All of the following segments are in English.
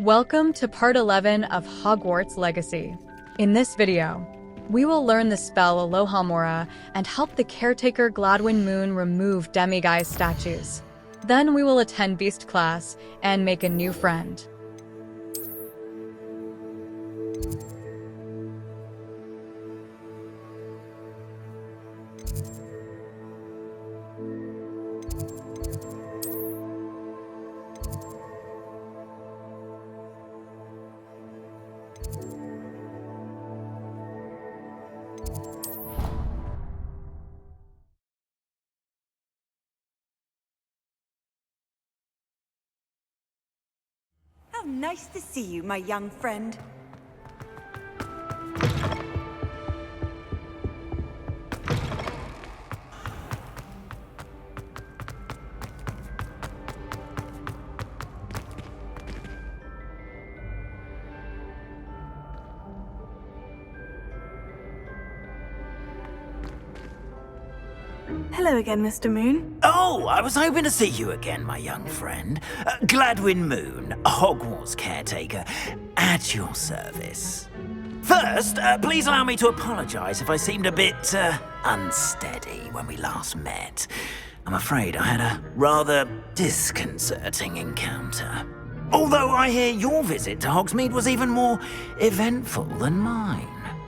Welcome to part 11 of Hogwarts Legacy. In this video, we will learn the spell Alohomora and help the caretaker Gladwin Moon remove demiguise statues. Then we will attend Beast class and make a new friend. How nice to see you, my young friend. Hello again, Mr. Moon. Oh, I was hoping to see you again, my young friend. Gladwin Moon, Hogwarts caretaker, at your service. First, please allow me to apologise if I seemed a bit unsteady when we last met. I'm afraid I had a rather disconcerting encounter. Although I hear your visit to Hogsmeade was even more eventful than mine.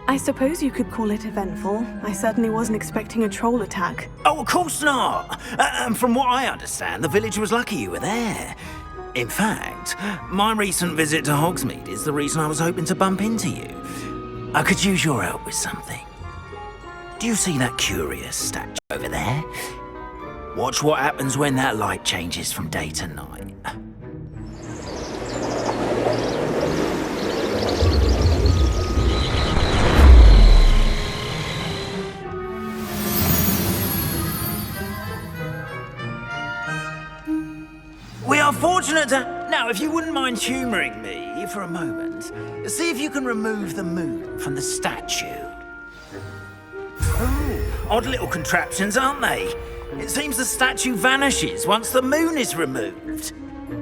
I suppose you could call it eventful. I certainly wasn't expecting a troll attack. Oh, of course not. And from what I understand, the village was lucky you were there. In fact, my recent visit to Hogsmeade is the reason I was hoping to bump into you. I could use your help with something. Do you see that curious statue over there? Watch what happens when that light changes from day to night. We are fortunate to... Now, if you wouldn't mind humouring me for a moment, see if you can remove the moon from the statue. Oh, odd little contraptions, aren't they? It seems the statue vanishes once the moon is removed,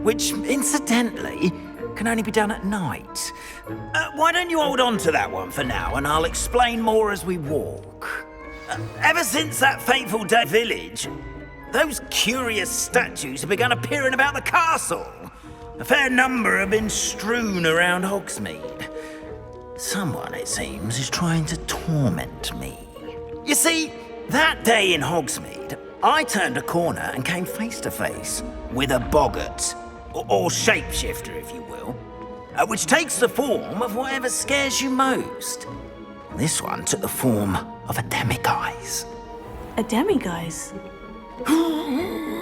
which, incidentally, can only be done at night. Why don't you hold on to that one for now, and I'll explain more as we walk. Ever since that fateful day at village, those curious statues have begun appearing about the castle. A fair number have been strewn around Hogsmeade. Someone, it seems, is trying to torment me. You see, that day in Hogsmeade, I turned a corner and came face to face with a boggart, or shapeshifter, if you will, which takes the form of whatever scares you most. This one took the form of a demiguise. A demiguise?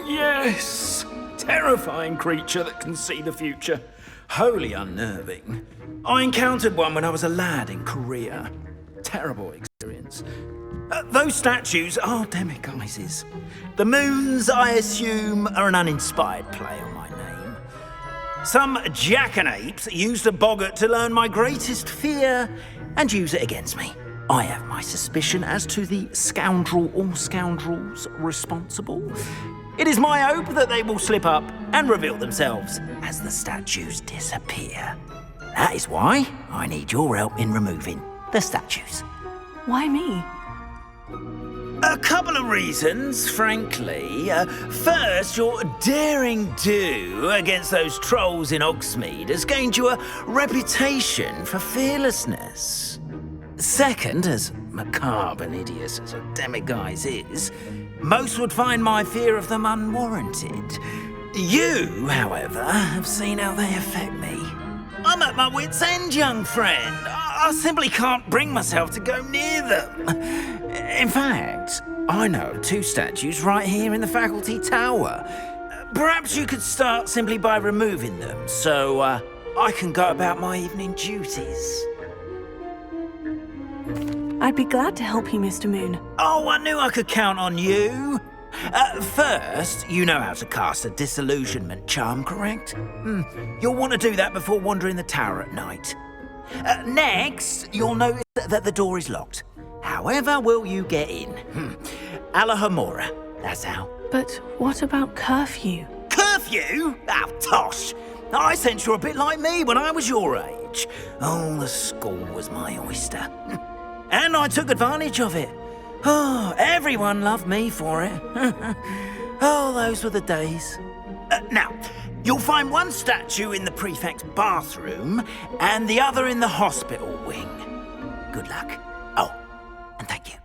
Yes! Terrifying creature that can see the future. Wholly unnerving. I encountered one when I was a lad in Korea. Terrible experience. Those statues are demiguises. The moons, I assume, are an uninspired play on my name. Some jackanapes used a boggart to learn my greatest fear and use it against me. I have my suspicion as to the scoundrel or scoundrels responsible. It is my hope that they will slip up and reveal themselves as the statues disappear. That is why I need your help in removing the statues. Why me? A couple of reasons, frankly. First, your daring do against those trolls in Hogsmeade has gained you a reputation for fearlessness. Second, as macabre and hideous as a demiguise is, most would find my fear of them unwarranted. You, however, have seen how they affect me. I'm at my wit's end, young friend. I simply can't bring myself to go near them. In fact, I know of two statues right here in the faculty tower. Perhaps you could start simply by removing them, so I can go about my evening duties. I'd be glad to help you, Mr. Moon. Oh, I knew I could count on you. First, you know how to cast a disillusionment charm, correct? You'll want to do that before wandering the tower at night. Next, you'll notice that the door is locked. However will you get in? Alohomora, that's how. But what about curfew? Curfew? Oh, tosh. I sense you're a bit like me when I was your age. Oh, the school was my oyster. And I took advantage of it. Oh, everyone loved me for it. Oh, those were the days. Now, you'll find one statue in the prefect's bathroom and the other in the hospital wing. Good luck. Oh, and thank you.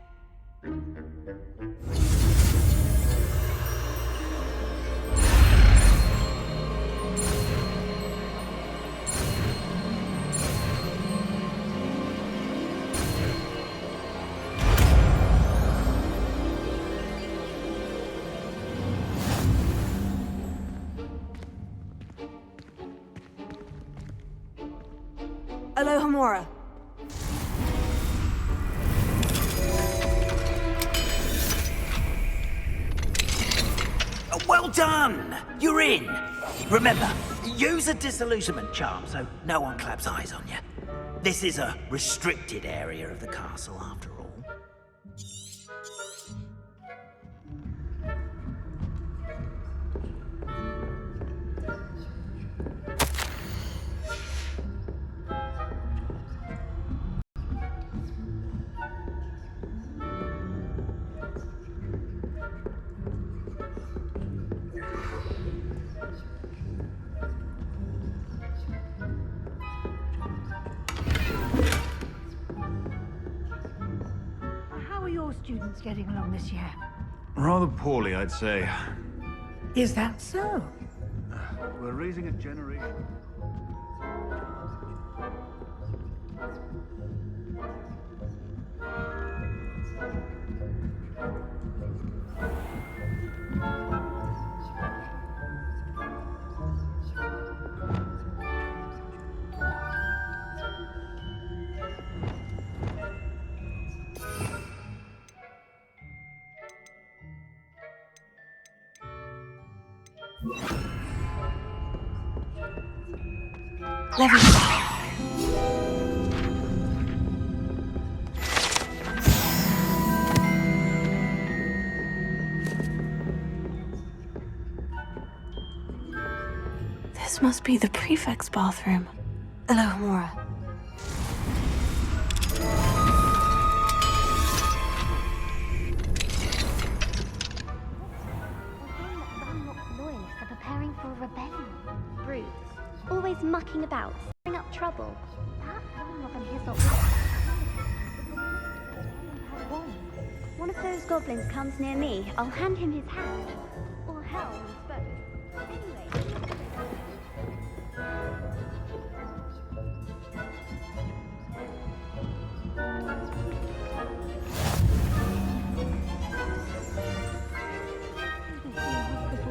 Alohomora. Well done! You're in. Remember, use a disillusionment charm so no one claps eyes on you. This is a restricted area of the castle, after all. How are your students getting along this year? Rather poorly, I'd say. Is that so? We're raising a generation. Levy. This must be the prefect's bathroom. Alohomora. Loyalists are preparing for a rebellion. Brutes, always mucking about, stirring up trouble. Perhaps one of them hears not one of those goblins comes near me, I'll hand him his hand. Or hell when spoke. Anyway.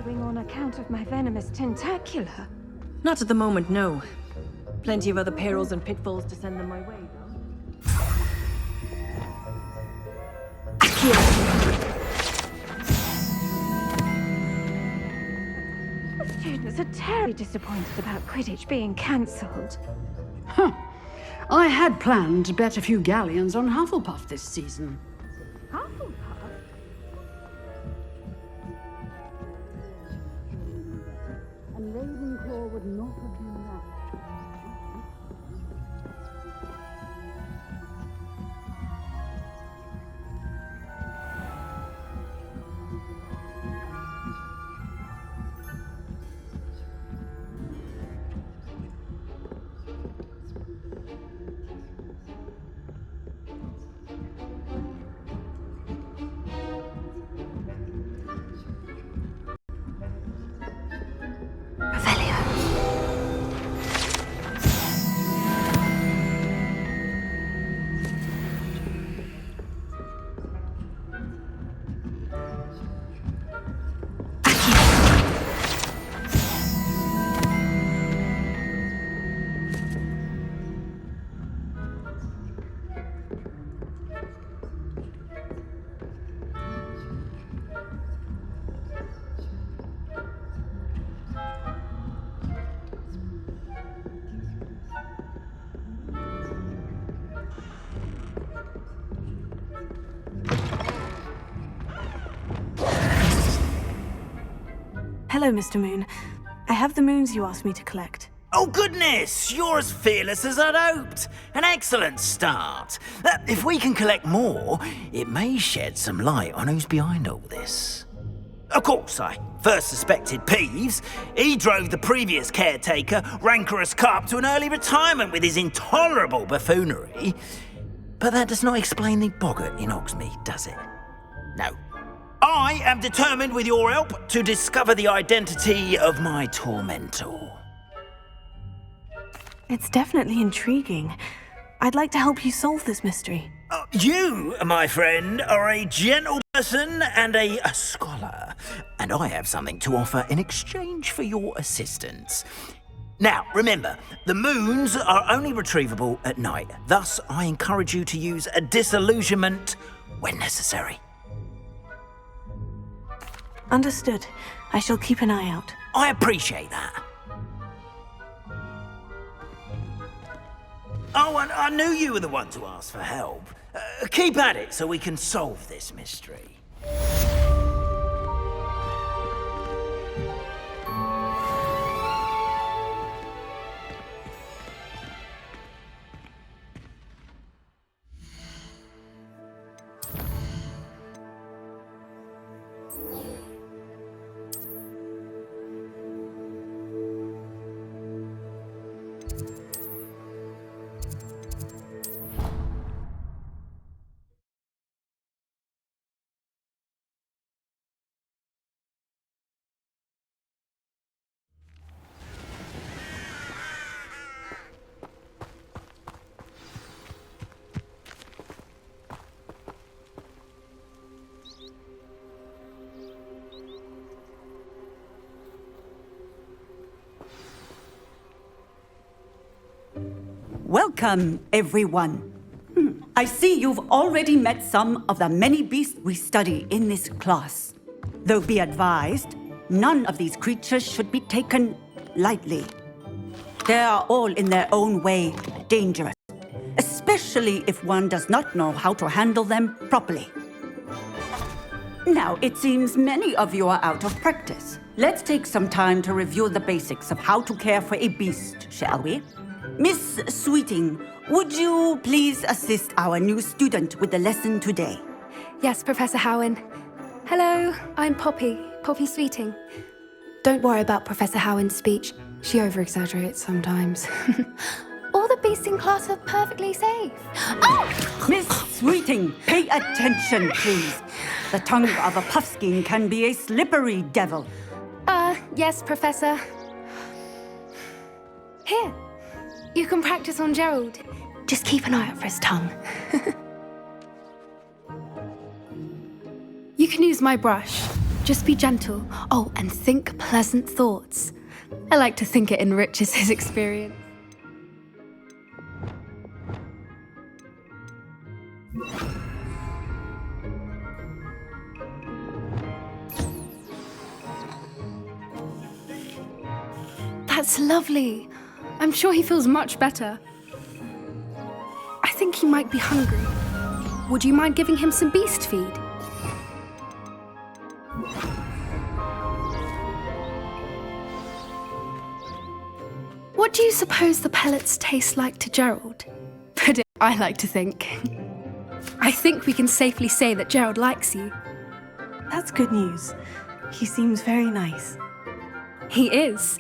Wing on account of my venomous tentacular? Not at the moment, no. Plenty of other perils and pitfalls to send them my way, though. The students are terribly disappointed about Quidditch being cancelled. Huh. I had planned to bet a few galleons on Hufflepuff this season. Hufflepuff? And Ravenclaw would not have been that. Hello, Mr. Moon. I have the moons you asked me to collect. Oh, goodness! You're as fearless as I'd hoped. An excellent start. If we can collect more, it may shed some light on who's behind all this. Of course, I first suspected Peeves. He drove the previous caretaker, Rancorous Carp, to an early retirement with his intolerable buffoonery. But that does not explain the boggart in Hogsmeade, does it? No. I am determined, with your help, to discover the identity of my tormentor. It's definitely intriguing. I'd like to help you solve this mystery. You, my friend, are a gentle person and a scholar, and I have something to offer in exchange for your assistance. Now, remember, the moons are only retrievable at night. Thus, I encourage you to use a disillusionment when necessary. Understood. I shall keep an eye out. I appreciate that. Oh, and I knew you were the one to ask for help. Keep at it so we can solve this mystery. Welcome, everyone. I see you've already met some of the many beasts we study in this class. Though be advised, none of these creatures should be taken lightly. They are all in their own way dangerous, especially if one does not know how to handle them properly. Now, it seems many of you are out of practice. Let's take some time to review the basics of how to care for a beast, shall we? Miss Sweeting, would you please assist our new student with the lesson today? Yes, Professor Howen. Hello, I'm Poppy Sweeting. Don't worry about Professor Howen's speech. She over-exaggerates sometimes. All the beasts in class are perfectly safe. Oh! Miss Sweeting, pay attention, please. The tongue of a puffskein can be a slippery devil. Yes, Professor. Here. You can practice on Gerald. Just keep an eye out for his tongue. You can use my brush. Just be gentle. Oh, and think pleasant thoughts. I like to think it enriches his experience. That's lovely. I'm sure he feels much better. I think he might be hungry. Would you mind giving him some beast feed? What do you suppose the pellets taste like to Gerald? Pudding, I like to think. I think we can safely say that Gerald likes you. That's good news. He seems very nice. He is.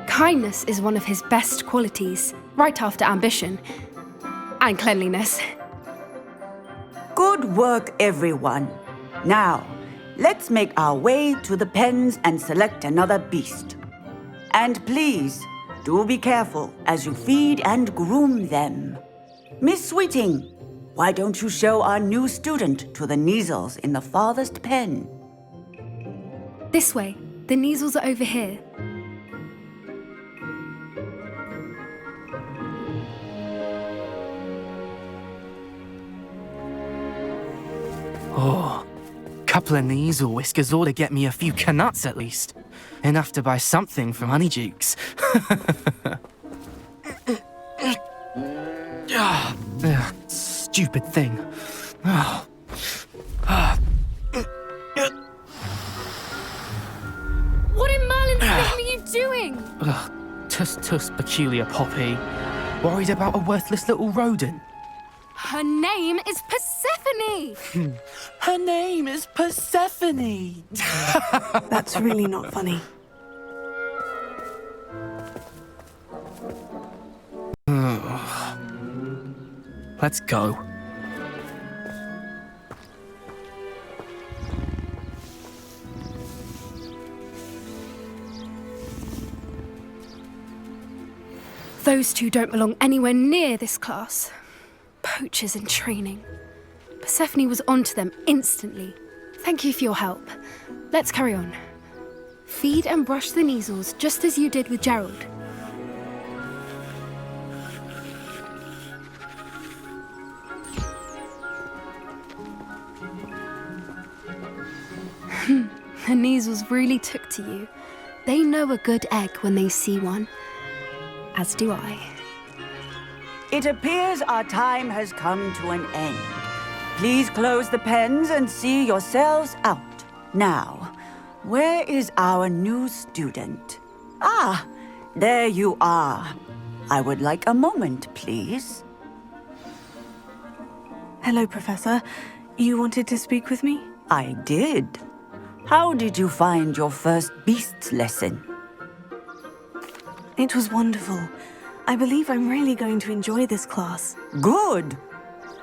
Kindness is one of his best qualities, right after ambition. And cleanliness. Good work, everyone. Now, let's make our way to the pens and select another beast. And please, do be careful as you feed and groom them. Miss Sweeting, why don't you show our new student to the Neasels in the farthest pen? This way. The Neasels are over here. Oh, couple of Neasel whiskers ought to get me a few canuts at least. Enough to buy something from Honeydukes. Stupid thing. What in Merlin's name are you doing? peculiar Poppy. Worried about a worthless little rodent? Her name is Persephone! Her name is Persephone! That's really not funny. Let's go. Those two don't belong anywhere near this class. Poachers in training. Persephone was onto them instantly. Thank you for your help. Let's carry on. Feed and brush the measles just as you did with Gerald. The measles really took to you. They know a good egg when they see one. As do I. It appears our time has come to an end. Please close the pens and see yourselves out. Now, where is our new student? Ah, there you are. I would like a moment, please. Hello, Professor. You wanted to speak with me? I did. How did you find your first beasts lesson? It was wonderful. I believe I'm really going to enjoy this class. Good.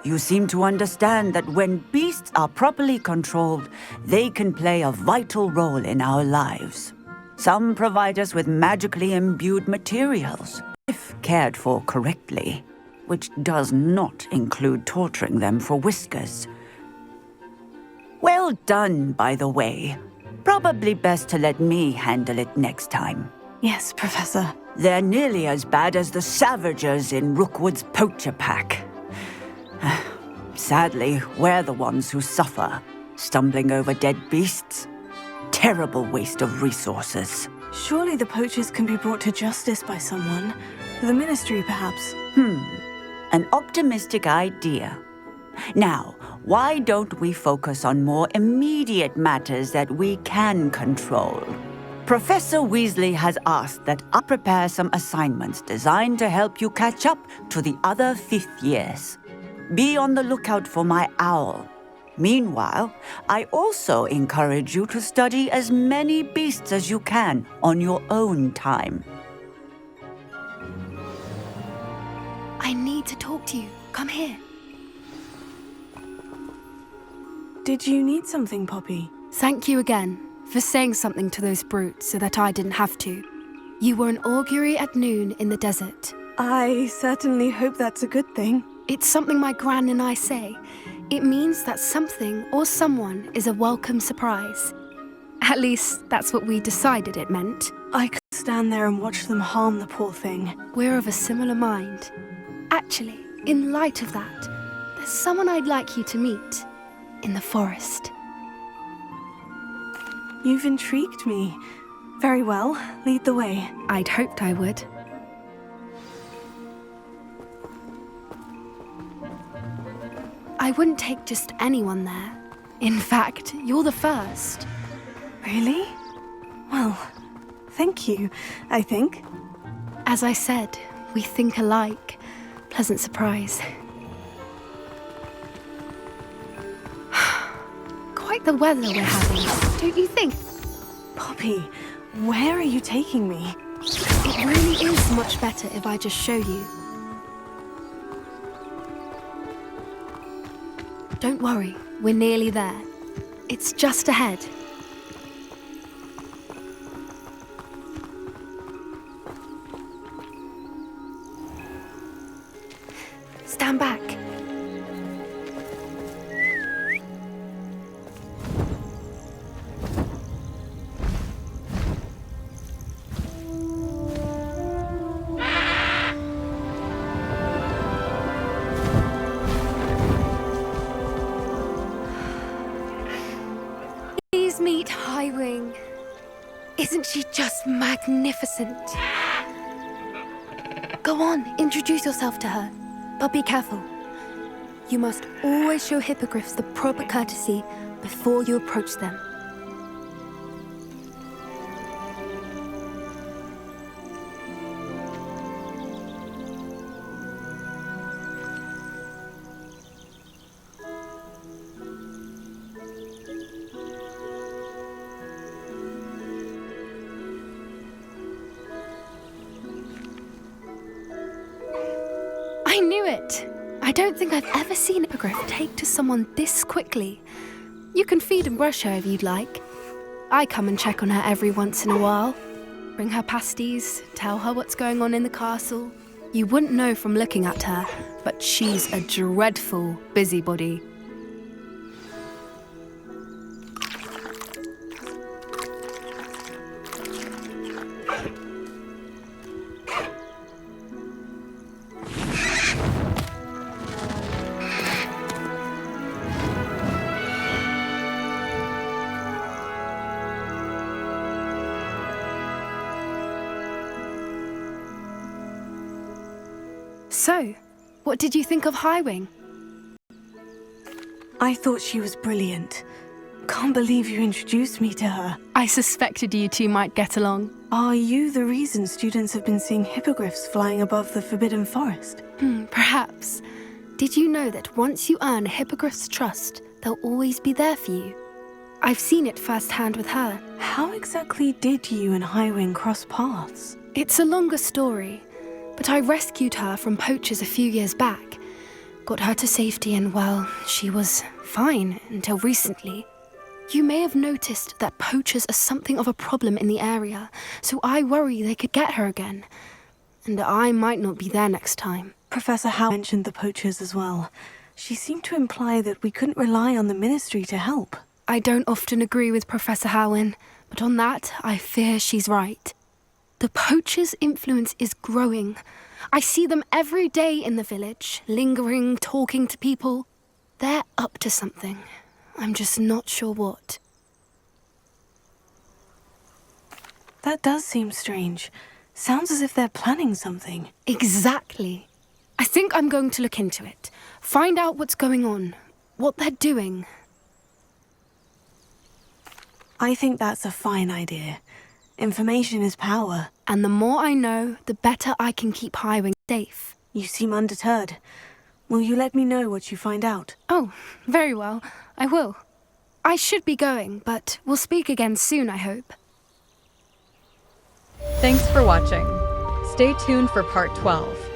You seem to understand that when beasts are properly controlled, they can play a vital role in our lives. Some provide us with magically imbued materials, if cared for correctly, which does not include torturing them for whiskers. Well done, by the way. Probably best to let me handle it next time. Yes, Professor. They're nearly as bad as the Savagers in Rookwood's poacher pack. Sadly, we're the ones who suffer, stumbling over dead beasts. Terrible waste of resources. Surely the poachers can be brought to justice by someone. The Ministry, perhaps. An optimistic idea. Now, why don't we focus on more immediate matters that we can control? Professor Weasley has asked that I prepare some assignments designed to help you catch up to the other fifth years. Be on the lookout for my owl. Meanwhile, I also encourage you to study as many beasts as you can on your own time. I need to talk to you. Come here. Did you need something, Poppy? Thank you again for saying something to those brutes so that I didn't have to. You were an augury at noon in the desert. I certainly hope that's a good thing. It's something my gran and I say. It means that something or someone is a welcome surprise. At least, that's what we decided it meant. I could stand there and watch them harm the poor thing. We're of a similar mind. Actually, in light of that, there's someone I'd like you to meet. In the forest. You've intrigued me. Very well, lead the way. I'd hoped I would. I wouldn't take just anyone there. In fact, you're the first. Really? Well, thank you, I think. As I said, we think alike. Pleasant surprise. Quite the weather we're having, don't you think? Poppy, where are you taking me? It really is much better if I just show you. Don't worry, we're nearly there. It's just ahead. Stand back. Meet Highwing. Isn't she just magnificent? Go on, introduce yourself to her. But be careful. You must always show hippogriffs the proper courtesy before you approach them. knew it. I don't think I've ever seen a hippogriff take to someone this quickly. You can feed and brush her if you'd like. I come and check on her every once in a while. Bring her pasties, tell her what's going on in the castle. You wouldn't know from looking at her, but she's a dreadful busybody. So, what did you think of Highwing? I thought she was brilliant. Can't believe you introduced me to her. I suspected you two might get along. Are you the reason students have been seeing hippogriffs flying above the Forbidden Forest? Perhaps. Did you know that once you earn a hippogriff's trust, they'll always be there for you? I've seen it firsthand with her. How exactly did you and Highwing cross paths? It's a longer story, but I rescued her from poachers a few years back. Got her to safety and, well, she was fine until recently. You may have noticed that poachers are something of a problem in the area, so I worry they could get her again. And I might not be there next time. Professor Howe mentioned the poachers as well. She seemed to imply that we couldn't rely on the Ministry to help. I don't often agree with Professor Howin, but on that, I fear she's right. The poachers' influence is growing. I see them every day in the village, lingering, talking to people. They're up to something. I'm just not sure what. That does seem strange. Sounds as if they're planning something. Exactly. I think I'm going to look into it. Find out what's going on, what they're doing. I think that's a fine idea. Information is power. And the more I know, the better I can keep Highwing safe. You seem undeterred. Will you let me know what you find out? Oh, very well. I will. I should be going, but we'll speak again soon, I hope. Thanks for watching. Stay tuned for part 12.